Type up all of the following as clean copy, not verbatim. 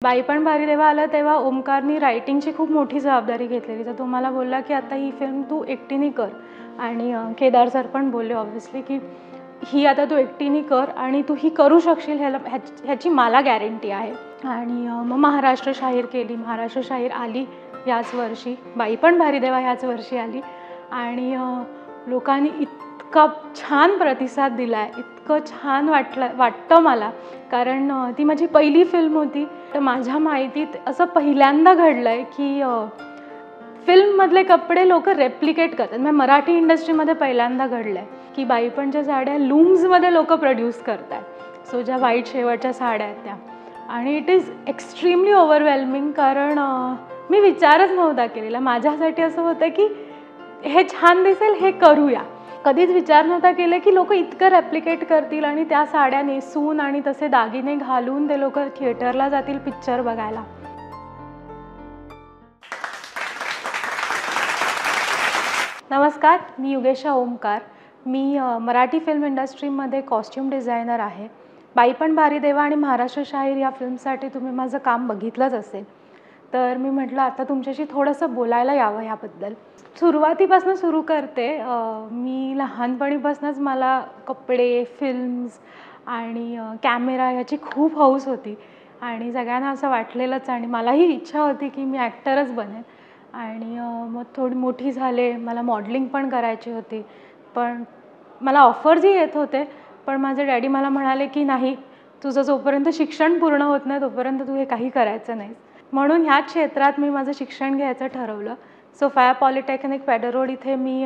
बाई पण भारी देवा आलं तेव्हा ओमकारनी रायटिंगची खूप मोठी जबाबदारी घेतलेली. तर तो मला बोलला की आता ही फिल्म तू एकटीने कर आणि केदार सर पण बोलले ऑब्व्हियसली की ही आता तू एकटीने कर आणि तू ही करू शकशील ह्याची मला गॅरंटी आहे. आणि मग महाराष्ट्र शाहीर केली. महाराष्ट्र शाहीर आली याच वर्षी. बाई पण भारी देवा ह्याच वर्षी आली आणि लोकांनी इतका छान प्रतिसाद दिला आहे, इतकं छान वाटतं मला, कारण ती माझी पहिली फिल्म होती. तर माझ्या माहितीत असं पहिल्यांदा घडलं आहे की फिल्ममधले कपडे लोक रेप्लिकेट करतात. म्हणजे मराठी इंडस्ट्रीमध्ये पहिल्यांदा घडलं आहे की बाईपणच्या साड्या लूम्समध्ये लोक प्रोड्यूस करतात. सो ज्या व्हाईट शेवटच्या साड्या आहेत त्या, आणि इट इज एक्स्ट्रीमली ओव्हरवेल्मिंग, कारण मी विचारच नव्हता केलेला. माझ्यासाठी असं होतं की हे छान दिसेल, हे करूया. कधीच विचार नव्हता केला की लोक इतकं रेप्लिकेट करतील आणि त्या साड्या नेसून आणि तसे दागिने घालून ते लोक थिएटरला जातील पिक्चर बघायला. नमस्कार, मी युगेशा ओमकार. मी मराठी फिल्म इंडस्ट्रीमध्ये कॉस्ट्यूम डिझायनर आहे. बाई पण भारी देवा आणि महाराष्ट्र शाहीर या फिल्मसाठी तुम्ही माझं काम बघितलंच असेल. तर मी म्हटलं आता तुमच्याशी थोडंसं बोलायला यावं ह्याबद्दल. सुरुवातीपासून सुरू करते. मी लहानपणीपासूनच मला कपडे, फिल्म्स आणि कॅमेरा ह्याची खूप हौस होती आणि सगळ्यांना असं वाटलेलंच, आणि मलाही इच्छा होती की मी ॲक्टरच बनेन. आणि मग थोडी मोठी झाले, मला मॉडलिंग पण करायची होती. पण मला ऑफर्सही येत होते, पण माझे डॅडी मला म्हणाले की नाही, तुझं जोपर्यंत शिक्षण पूर्ण होत नाही तोपर्यंत तू हे काही करायचं नाही. म्हणून ह्या क्षेत्रात मी माझं शिक्षण घ्यायचं ठरवलं. सोफिया पॉलिटेक्निक पेडर रोड इथे मी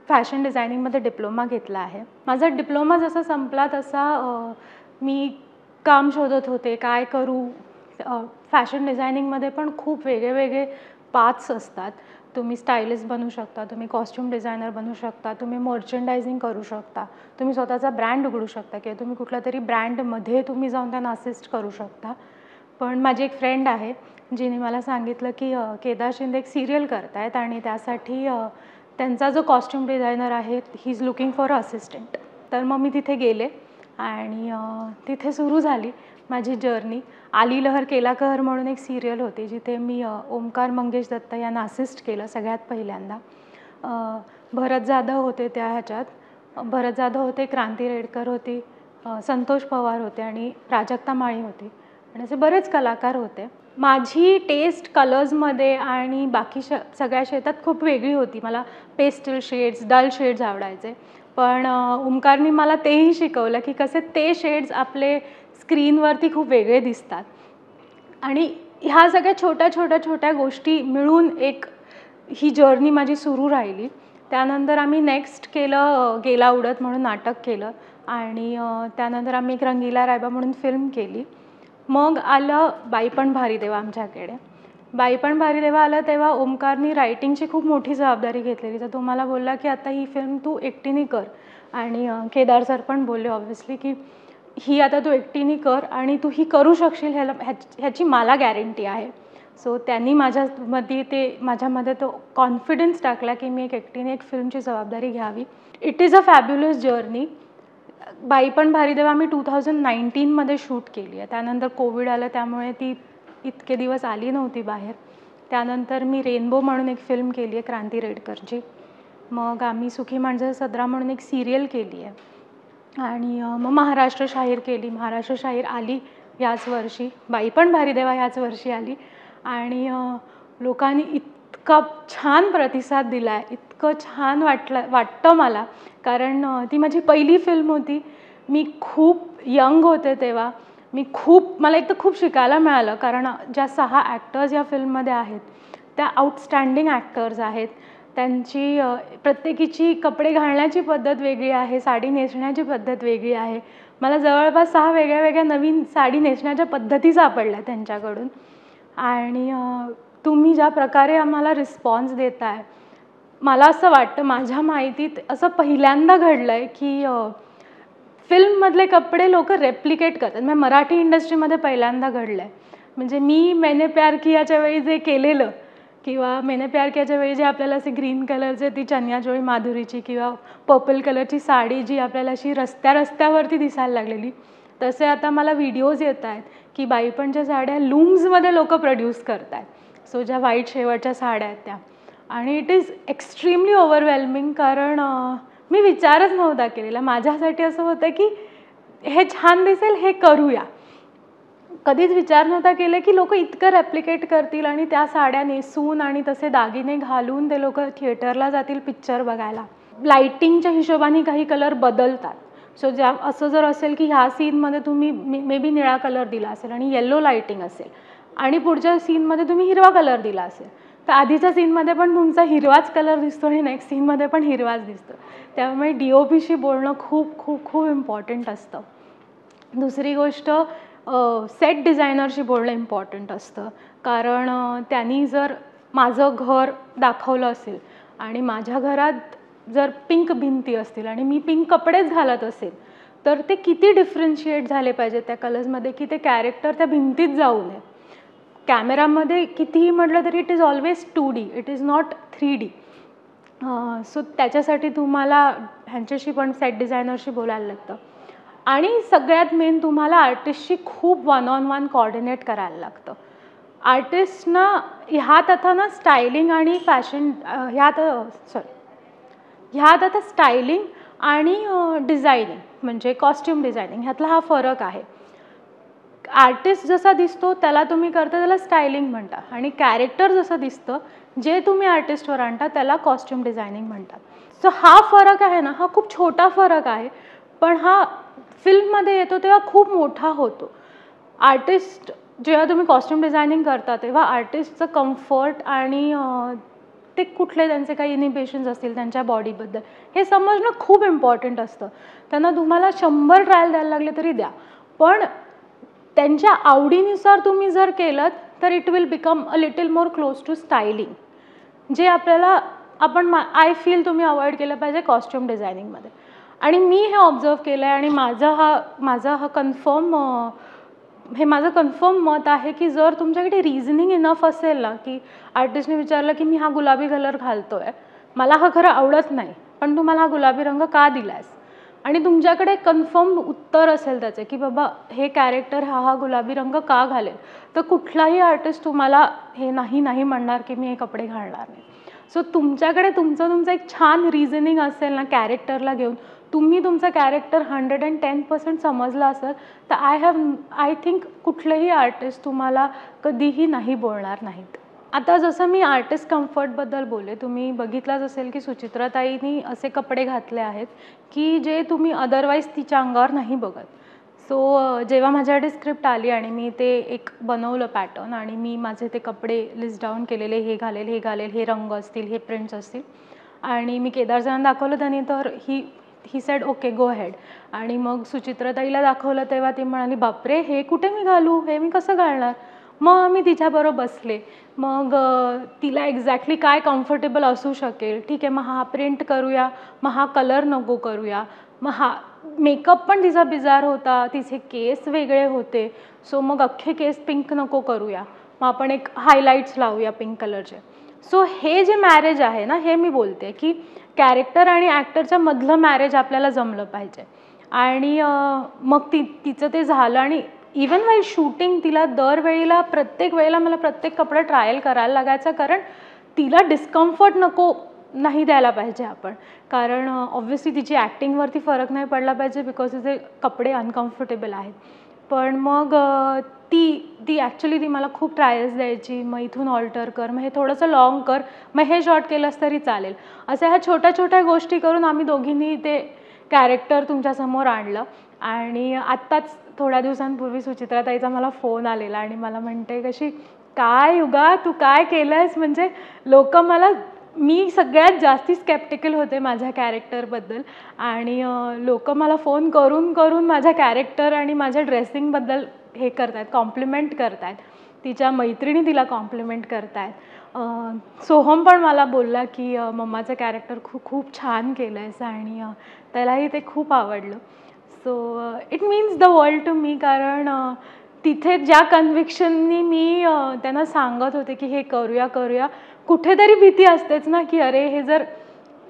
फॅशन डिझायनिंगमध्ये डिप्लोमा घेतला आहे. माझा डिप्लोमा जसा संपला तसा मी काम शोधत होते, काय करू. फॅशन डिझायनिंगमध्ये पण खूप वेगळे पाथ्स असतात. तुम्ही स्टायलिस्ट बनू शकता, तुम्ही कॉस्ट्यूम डिझायनर बनू शकता, तुम्ही मर्चंडायझिंग करू शकता, तुम्ही स्वतःचा ब्रँड उघडू शकता किंवा तुम्ही कुठल्या तरी ब्रँडमध्ये तुम्ही जाऊन त्यांना असिस्ट करू शकता. पण माझी एक फ्रेंड आहे जिने मला सांगितलं की केदार शिंदे एक सिरियल करत आहेत आणि त्यासाठी त्यांचा जो कॉस्ट्यूम डिझायनर आहे he is looking for a assistant. तर मग मी तिथे गेले आणि तिथे सुरू झाली माझी जर्नी. आली लहर केला कहर म्हणून एक सिरियल होती जिथे मी ओमकार मंगेश दत्ता यांना असिस्ट केलं सगळ्यात पहिल्यांदा. भरत जाधव होते त्या ह्याच्यात. भरत जाधव होते, क्रांती रेडकर होती, संतोष पवार होते आणि प्राजक्ता माळी होती आणि असे बरेच कलाकार होते. माझी टेस्ट कलर्समध्ये आणि बाकी सगळ्या शेतात खूप वेगळी होती. मला पेस्टल शेड्स, डल शेड्स आवडायचे. पण ओमकारनी मला तेही शिकवलं की कसे ते शेड्स आपले स्क्रीनवरती खूप वेगळे दिसतात. आणि ह्या सगळ्या छोट्या गोष्टी मिळून एक ही जर्नी माझी सुरू राहिली. त्यानंतर आम्ही नेक्स्ट केलं गेला उडत म्हणून नाटक केलं आणि त्यानंतर आम्ही एक रंगीला रायबा म्हणून फिल्म केली. मग आलं बाई पण भारी देवा आमच्याकडे. बाई पण भारी देवा आलं तेव्हा ओमकारनी रायटिंगची खूप मोठी जबाबदारी घेतलेली. तर तो मला बोलला की आता ही फिल्म तू एकटीने कर आणि केदार सर पण बोलले ऑब्व्हियसली की ही आता तू एकटीने कर आणि तू ही करू शकशील ह्याची मला गॅरंटी आहे. सो त्यांनी माझ्यामध्ये तो कॉन्फिडन्स टाकला की मी एकटीने एक फिल्मची जबाबदारी घ्यावी. It is a fabulous journey. बाई पण भारी देवा मी 2019मध्ये शूट केली आहे. त्यानंतर कोविड आलं त्यामुळे ती इतके दिवस आली नव्हती बाहेर. त्यानंतर मी रेनबो म्हणून एक फिल्म केली आहे क्रांती रेडकरची. मग आम्ही सुखी मांजर सदरा म्हणून एक सिरियल केली आहे आणि मग महाराष्ट्र शाहीर केली. महाराष्ट्र शाहीर आली याच वर्षी. बाई पण भारी देवा ह्याच वर्षी आली आणि लोकांनी इतका छान प्रतिसाद दिला आहे, इतकं छान वाटतं मला, कारण ती माझी पहिली फिल्म होती. मी खूप यंग होते तेव्हा. मला एक तर खूप शिकायला मिळालं, कारण ज्या 6 ॲक्टर्स या फिल्ममध्ये आहेत त्या आउटस्टँडिंग ॲक्टर्स आहेत. त्यांची प्रत्येकीची कपडे घालण्याची पद्धत वेगळी आहे, साडी नेसण्याची पद्धत वेगळी आहे. मला जवळपास 6 वेगळ्या नवीन साडी नेसण्याच्या पद्धती सापडल्या त्यांच्याकडून. आणि तुम्ही ज्या प्रकारे आम्हाला रिस्पॉन्स देताय, मला असं वाटतं माझ्या माहितीत असं पहिल्यांदा घडलं आहे की फिल्ममधले कपडे लोक रेप्लिकेट करतात. म्हणजे मराठी इंडस्ट्रीमध्ये पहिल्यांदा घडलं आहे. म्हणजे मी मैंने प्यार कियाच्या वेळी जे केलेलं किंवा मैंने प्यार कियाच्या वेळी जे आपल्याला असे ग्रीन कलरचे ती चनियाचोळी माधुरीची किंवा पर्पल कलरची साडी जी आपल्याला अशी रस्त्यावरती दिसायला लागलेली, तसे आता मला व्हिडिओज येत आहेत की बाईपणच्या साड्या लूम्समध्ये लोक प्रोड्यूस करत आहेत. सो ज्या व्हाईट शेवटच्या साड्या आहेत त्या, आणि इट इज एक्स्ट्रीमली ओव्हरवेल्मिंग, कारण मी विचारच नव्हता केलेला. माझ्यासाठी असं होतं की हे छान दिसेल, हे करूया. कधीच विचार नव्हता केला की लोक इतकं रेप्लिकेट करतील आणि त्या साड्या नेसून आणि तसे दागिने घालून ते लोक थिएटरला जातील पिक्चर बघायला. लाईटिंगच्या हिशोबाने काही कलर बदलतात. सो ज्या असं जर असेल की ह्या सीनमध्ये तुम्ही मे बी निळा कलर दिला असेल आणि येलो लाईटिंग असेल, आणि पुढच्या सीनमध्ये तुम्ही हिरवा कलर दिला असेल, तर आधीच्या सीनमध्ये पण तुमचा हिरवाच कलर दिसतो आणि नेक्स्ट सीनमध्ये पण हिरवाच दिसतो. त्यामुळे DOPशी बोलणं खूप खूप खूप इम्पॉर्टंट असतं. दुसरी गोष्ट, सेट डिझायनरशी बोलणं इम्पॉर्टंट असतं, कारण त्यांनी जर माझं घर दाखवलं असेल आणि माझ्या घरात जर पिंक भिंती असतील आणि मी पिंक कपडेच घालत असेल, तर ते किती डिफरन्शिएट झाले पाहिजे त्या कलर्समध्ये की ते कॅरेक्टर त्या भिंतीत जाऊ नये. कॅमेरामध्ये कितीही म्हटलं तरी it is always 2D, it is not 3D. So त्याच्यासाठी तुम्हाला ह्यांच्याशी पण सेट डिझायनरशी बोलायला लागतं. आणि सगळ्यात मेन तुम्हाला आर्टिस्टशी खूप 1-on-1 कोऑर्डिनेट करायला लागतं. आर्टिस्टना ह्यात आता ना स्टायलिंग आणि फॅशन ह्यात आता स्टायलिंग आणि डिझायनिंग म्हणजे कॉस्ट्यूम डिझायनिंग ह्यातला हा फरक आहे. आर्टिस्ट जसा दिसतो त्याला तुम्ही करता त्याला स्टायलिंग म्हणता, आणि कॅरेक्टर जसं दिसतं जे तुम्ही आर्टिस्टवर आणता त्याला कॉस्ट्यूम डिझायनिंग म्हणतात. सो हा फरक आहे ना, हा खूप छोटा फरक आहे, पण हा फिल्ममध्ये येतो तेव्हा खूप मोठा होतो. आर्टिस्ट जेव्हा तुम्ही कॉस्ट्यूम डिझायनिंग करता तेव्हा आर्टिस्टचं कम्फर्ट आणि ते कुठले त्यांचे काही इनिबिशन्स असतील त्यांच्या बॉडीबद्दल हे समजणं खूप इम्पॉर्टंट असतं. त्यांना तुम्हाला 100 ट्रायल द्यायला लागले तरी द्या, पण त्यांच्या आवडीनुसार तुम्ही जर केलं तर it will become a little more close to styling, जे आपल्याला आय फील तुम्ही अवॉइड केलं पाहिजे कॉस्ट्यूम डिझायनिंगमध्ये. आणि मी हे ऑब्झर्व केलं आहे आणि माझं कन्फर्म मत आहे की जर तुमच्याकडे रिझनिंग इनफ असेल ना, की आर्टिस्टने विचारलं की मी हा गुलाबी कलर घालतो आहे, मला हा खरं आवडत नाही, पण तू मला हा गुलाबी रंग का दिलास, आणि तुमच्याकडे कन्फर्म उत्तर असेल त्याचे की बाबा हे कॅरेक्टर हा गुलाबी रंग का घालेल, तर कुठलाही आर्टिस्ट तुम्हाला हे नाही म्हणणार की मी हे कपडे घालणार नाही. सो तुमच्याकडे तुमचं एक छान रिझनिंग असेल ना कॅरेक्टरला घेऊन, तुम्ही तुमचं कॅरेक्टर 110% समजलं असेल, तर आय थिंक कुठलेही आर्टिस्ट तुम्हाला कधीही नाही बोलणार नाहीत. आता जसं मी आर्टिस्ट कम्फर्टबद्दल बोलले, तुम्ही बघितलंच असेल की सुचित्राताईंनी असे कपडे घातले आहेत की जे तुम्ही अदरवाईज तिच्या अंगावर नाही बघत. सो जेव्हा माझ्याकडे स्क्रिप्ट आली आणि मी ते एक बनवलं पॅटर्न आणि मी माझे ते कपडे लिस्ट डाऊन केलेले, हे घालेल, हे रंग असतील, हे प्रिंट्स असतील, आणि मी केदारजणांना दाखवलं त्यांनी, तर he said okay go head. आणि मग सुचित्राताईला दाखवलं तेव्हा ती म्हणाली बापरे हे कुठे मी घालू, हे मी कसं घालणार. मग मी तिच्याबरोबर बसले, मग तिला एक्झॅक्टली काय कम्फर्टेबल असू शकेल, ठीक आहे मग हा प्रिंट करूया, मग हा कलर नको करूया, मग हा मेकअप पण तिचा बिजार होता, तिचे केस वेगळे होते, सो मग अख्खे केस पिंक नको करूया, मग आपण एक हायलाईट्स लावूया पिंक कलरचे. सो हे जे मॅरेज आहे ना, हे मी बोलते की कॅरेक्टर आणि ॲक्टरच्या मधलं मॅरेज आपल्याला जमलं पाहिजे. आणि मग तिचं ते झालं. आणि इवन वाईल शूटिंग तिला दरवेळेला प्रत्येक वेळेला मला प्रत्येक कपडा ट्रायल करायला लागायचा, कारण तिला डिस्कम्फर्ट नाही द्यायला पाहिजे आपण, कारण ऑब्व्हियसली तिची ॲक्टिंगवरती फरक नाही पडला पाहिजे बिकॉज तिचे कपडे अनकम्फर्टेबल आहेत. पण मग ती ॲक्च्युली ती मला खूप ट्रायल्स द्यायची, मग इथून ऑल्टर कर, मग हे थोडंसं लॉंग कर, मग हे शॉर्ट केलंस तरी चालेल, अशा ह्या छोट्या गोष्टी करून आम्ही दोघींनी ते कॅरेक्टर तुमच्यासमोर आणलं. आणि आत्ताच थोड्या दिवसांपूर्वी सुचित्राताईचा मला फोन आलेला आणि मला म्हणते कशी, काय युगा तू काय केलं आहेस, म्हणजे मी सगळ्यात जास्ती स्केप्टिकल होते माझ्या कॅरेक्टरबद्दल, आणि लोक मला फोन करून माझ्या कॅरेक्टर आणि माझ्या ड्रेसिंगबद्दल हे करतायत, कॉम्प्लिमेंट करतायत, तिच्या मैत्रिणी तिला कॉम्प्लिमेंट करतायत. सोहम पण मला बोलला की मम्माचं कॅरेक्टर खूप छान केलं आहेस, आणि त्यालाही ते खूप आवडलं. So it means the world to me, कारण तिथे ज्या कन्व्हिक्शननी मी त्यांना सांगत होते की हे करूया, कुठेतरी भीती असतेच ना की अरे हे जर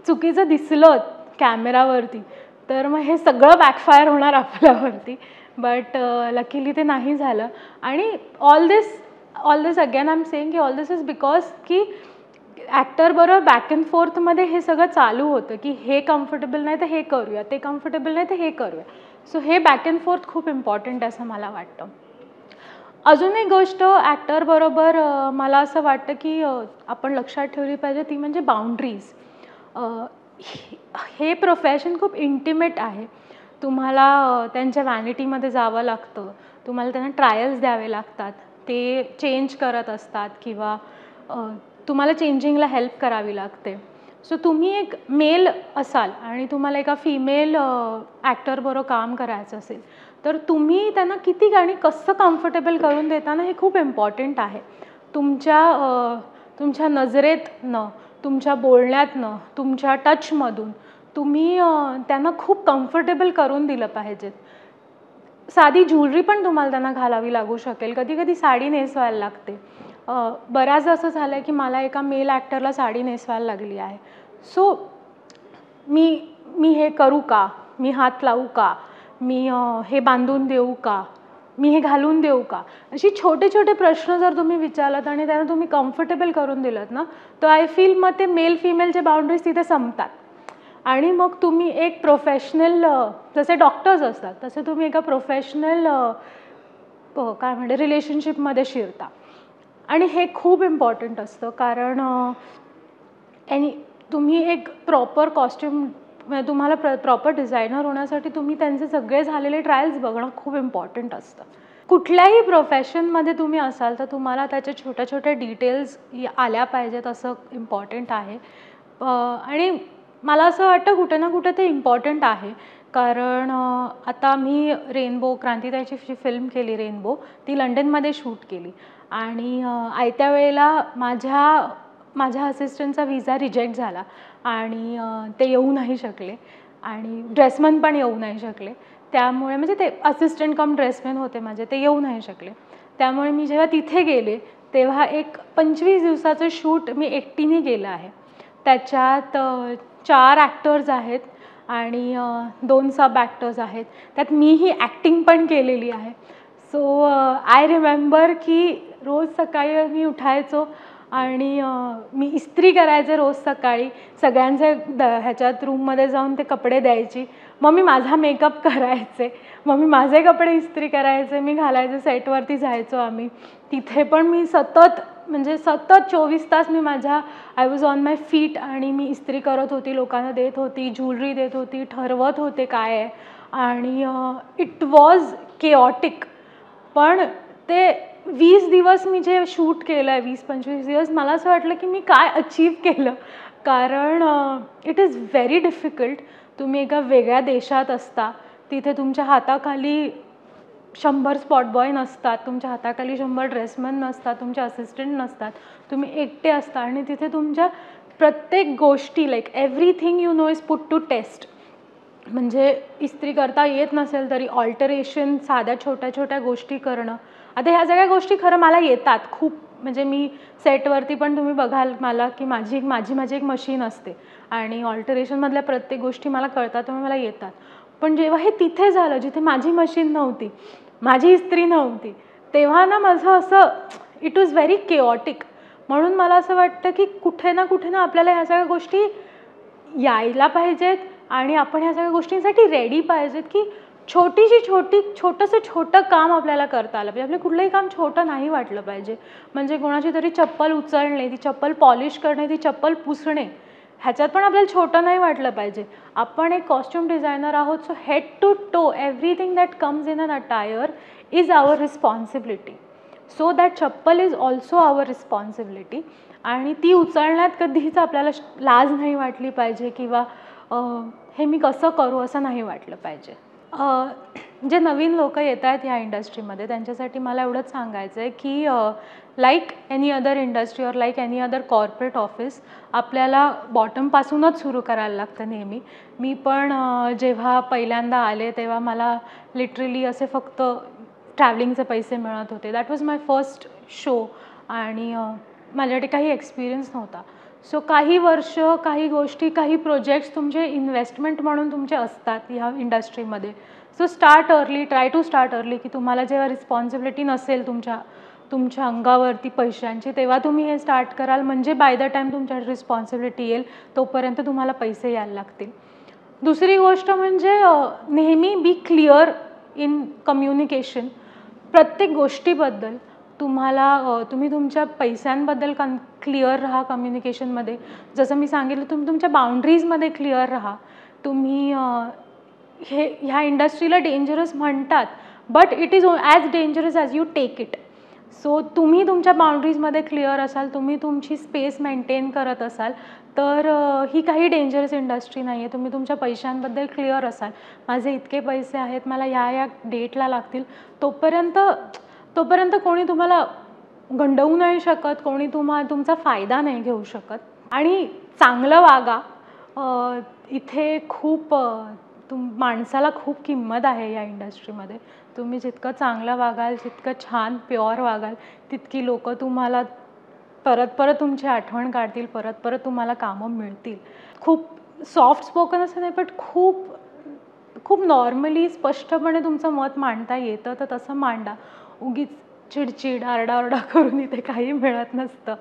चुकीचं दिसलं कॅमेरावरती तर मग हे सगळं बॅकफायर होणार आपल्यावरती. बट लकीली ते नाही झालं. आणि all this again I am saying की ऑल दिस इज बिकॉज की ॲक्टरबरोबर बॅक अँड फोर्थमध्ये हे सगळं चालू होतं की हे कम्फर्टेबल नाही तर हे करूया, ते कम्फर्टेबल नाही तर हे करूया. सो हे बॅक अँड फोर्थ खूप इम्पॉर्टंट असं मला वाटतं. अजून एक गोष्ट ॲक्टरबरोबर मला असं वाटतं की आपण लक्षात ठेवली पाहिजे ती म्हणजे बाउंड्रीज. हे प्रोफेशन खूप इंटिमेट आहे. तुम्हाला त्यांच्या व्हॅनिटीमध्ये जावं लागतं, तुम्हाला त्यांना ट्रायल्स द्यावे लागतात, ते चेंज करत असतात किंवा तुम्हाला चेंजिंगला हेल्प करावी लागते. सो तुम्ही एक मेल असाल आणि तुम्हाला एका फिमेल ॲक्टरबरोबर काम करायचं असेल तर तुम्ही त्यांना किती आणि कसं कम्फर्टेबल करून देताना हे खूप इम्पॉर्टंट आहे. तुमच्या नजरेतनं, तुमच्या बोलण्यातनं, तुमच्या टचमधून तुम्ही त्यांना खूप कम्फर्टेबल करून दिलं पाहिजे. साधी ज्वेलरी पण तुम्हाला त्यांना घालावी लागू शकेल, कधी कधी साडी नेसवायला लागते. बऱ्याच असं झालं आहे की मला एका मेल ॲक्टरला साडी नेसवायला लागली आहे. सो मी हे करू का, मी हात लावू का, मी हे बांधून देऊ का, मी हे घालून देऊ का, अशी छोटे छोटे प्रश्न जर तुम्ही विचारलात आणि त्यांना तुम्ही कम्फर्टेबल करून दिलात ना, तर आय फील मग ते मेल फिमेलचे बाउंड्रीज तिथे संपतात. आणि मग तुम्ही एक प्रोफेशनल, जसे डॉक्टर्स असतात तसे तुम्ही एका प्रोफेशनल काय म्हणते रिलेशनशिपमध्ये शिरता. आणि हे खूप इम्पॉर्टंट असतं कारण तुम्ही एक प्रॉपर कॉस्ट्यूम, तुम्हाला प्रॉपर डिझायनर होण्यासाठी तुम्ही त्यांचे सगळे झालेले ट्रायल्स बघणं खूप इम्पॉर्टंट असतं. कुठल्याही प्रोफेशनमध्ये तुम्ही असाल तर तुम्हाला त्याच्या छोट्या छोट्या डिटेल्स आल्या पाहिजेत असं इम्पॉर्टंट आहे. आणि मला असं वाटतं कुठे ना कुठे ते इम्पॉर्टंट आहे कारण आता मी रेनबो, क्रांतिताईची फिल्म केली रेनबो, ती लंडनमध्ये शूट केली आणि आयत्या वेळेला माझ्या असिस्टंटचा व्हिसा रिजेक्ट झाला आणि ते येऊ नाही शकले आणि ड्रेसमन पण येऊ नाही शकले. त्यामुळे म्हणजे ते असिस्टंट कम ड्रेसमॅन होते माझे, ते येऊ नाही शकले. त्यामुळे मी जेव्हा तिथे गेले तेव्हा एक 25 दिवसाचं शूट मी एकटीने केलं आहे. त्याच्यात 4 ॲक्टर्स आहेत आणि 2 सब ॲक्टर्स आहेत. त्यात मीही ॲक्टिंग पण केलेली आहे. सो आय रिमेंबर की रोज सकाळी मी उठायचो आणि मी इस्त्री करायचे रोज सकाळी, सगळ्यांचे ह्याच्यात रूममध्ये जाऊन ते कपडे द्यायची. मग मी माझा मेकअप करायचे, मग मी माझे कपडे इस्त्री करायचे, मी घालायचे, सेटवरती जायचो आम्ही. तिथे पण मी सतत 24 तास मी I was on my feet आणि मी इस्त्री करत होती, लोकांना देत होती, ज्वेलरी देत होती, ठरवत होते काय आहे. आणि इट वॉज केऑटिक. पण ते 20 दिवस मी जे शूट केलं आहे, 20-25 दिवस, मला असं वाटलं की मी काय अचीव केलं. कारण इट इज व्हेरी डिफिकल्ट. तुम्ही एका वेगळ्या देशात असता, तिथे तुमच्या हाताखाली 100 स्पॉट बॉय नसतात, तुमच्या हाताखाली 100 ड्रेसमन नसतात, तुमचे असिस्टंट नसतात, तुम्ही एकटे असता आणि तिथे तुमच्या प्रत्येक गोष्टी like everything you know is put to test. म्हणजे इस्त्री करता येत नसेल तरी ऑल्टरेशन, साध्या छोट्या छोट्या गोष्टी करणं. आता ह्या सगळ्या गोष्टी खरं मला येतात खूप. म्हणजे मी सेटवरती पण तुम्ही बघाल मला की माझी एक मशीन असते आणि ऑल्टरेशनमधल्या प्रत्येक गोष्टी मला कळतात, त्यामुळे मला येतात. पण जेव्हा हे तिथे झालं जिथे माझी मशीन नव्हती, माझी इस्त्री नव्हती, तेव्हा ना माझं असं इट वॉज व्हेरी केऑटिक. म्हणून मला असं वाटतं की कुठे ना आपल्याला ह्या सगळ्या गोष्टी यायला पाहिजेत आणि आपण ह्या सगळ्या गोष्टींसाठी रेडी पाहिजेत की छोटंसं छोटं काम आपल्याला करता आलं पाहिजे. आपलं कुठलंही काम छोटं नाही वाटलं पाहिजे. म्हणजे कोणाची तरी चप्पल उचलणे, ती चप्पल पॉलिश करणे, ती चप्पल पुसणे, ह्याच्यात पण आपल्याला छोटं नाही वाटलं पाहिजे. आपण एक कॉस्ट्यूम डिझायनर आहोत. So head to toe everything that comes in an attire is our responsibility. So that chappal is also our responsibility. आणि ती उचलण्यात कधीच आपल्याला लाज नाही वाटली पाहिजे किंवा हे मी कसं करू असं नाही वाटलं पाहिजे. जे नवीन लोक येत आहेत ह्या इंडस्ट्रीमध्ये त्यांच्यासाठी मला एवढंच सांगायचं आहे की like any other industry or like any other corporate office, आपल्याला बॉटमपासूनच सुरू करायला लागतं नेहमी. मी पण जेव्हा पहिल्यांदा आले तेव्हा मला लिटरली असे फक्त ट्रॅव्हलिंगचे पैसे मिळत होते. That was my first show आणि माझ्याकडे काही एक्सपिरियन्स नव्हता. सो काही वर्ष, काही गोष्टी, काही प्रोजेक्ट्स तुमचे इन्व्हेस्टमेंट म्हणून तुमचे असतात ह्या इंडस्ट्रीमध्ये. So start early, try to start early, की तुम्हाला जेव्हा रिस्पॉन्सिबिलिटी नसेल तुमच्या अंगावरती पैशांची, तेव्हा तुम्ही हे स्टार्ट कराल, म्हणजे बाय द टाईम तुमच्या रिस्पॉन्सिबिलिटी येईल तोपर्यंत तुम्हाला पैसे यायला लागतील. दुसरी गोष्ट म्हणजे नेहमी बी क्लिअर इन कम्युनिकेशन. प्रत्येक गोष्टीबद्दल तुम्ही तुमच्या पैशांबद्दल क्लिअर राहा कम्युनिकेशनमध्ये. जसं मी सांगितलं, तुम्ही तुमच्या बाउंड्रीजमध्ये क्लिअर राहा. तुम्ही ह्या इंडस्ट्रीला डेंजरस म्हणतात, but it is as dangerous as you take it. So तुम्ही तुमच्या बाउंड्रीजमध्ये क्लिअर असाल, तुम्ही तुमची स्पेस मेंटेन करत असाल, तर ही काही डेंजरस इंडस्ट्री नाही आहे. तुम्ही तुमच्या पैशांबद्दल क्लिअर असाल, माझे इतके पैसे आहेत, मला या डेटला लागतील, तोपर्यंत कोणी तुम्हाला गंडवू नाही शकत, कोणी तुमचा फायदा नाही घेऊ शकत. आणि चांगलं वागा. इथे माणसाला खूप किंमत आहे या इंडस्ट्रीमध्ये. तुम्ही जितकं चांगलं वागाल, जितकं छान प्युअर वागाल, तितकी लोकं तुम्हाला परत तुमची आठवण काढतील, परत तुम्हाला कामं मिळतील. खूप सॉफ्ट स्पोकन असं नाही, बट खूप नॉर्मली स्पष्टपणे तुमचं मत मांडता येतं, तर तसं मांडा. उगीच चिडचिड, आरडाओरडा करून इथे काही मिळत नसतं.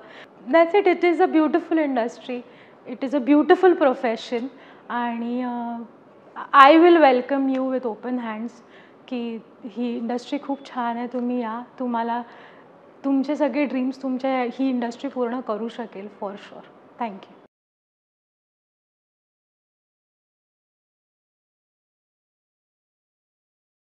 That's it. It is a beautiful industry. It is a beautiful profession. आणि I will welcome you with open hands, की ही इंडस्ट्री खूप छान आहे, तुम्ही या, तुम्हाला तुमचे सगळे ड्रीम्स ही इंडस्ट्री पूर्ण करू शकेल फॉर शुअर. थँक्यू.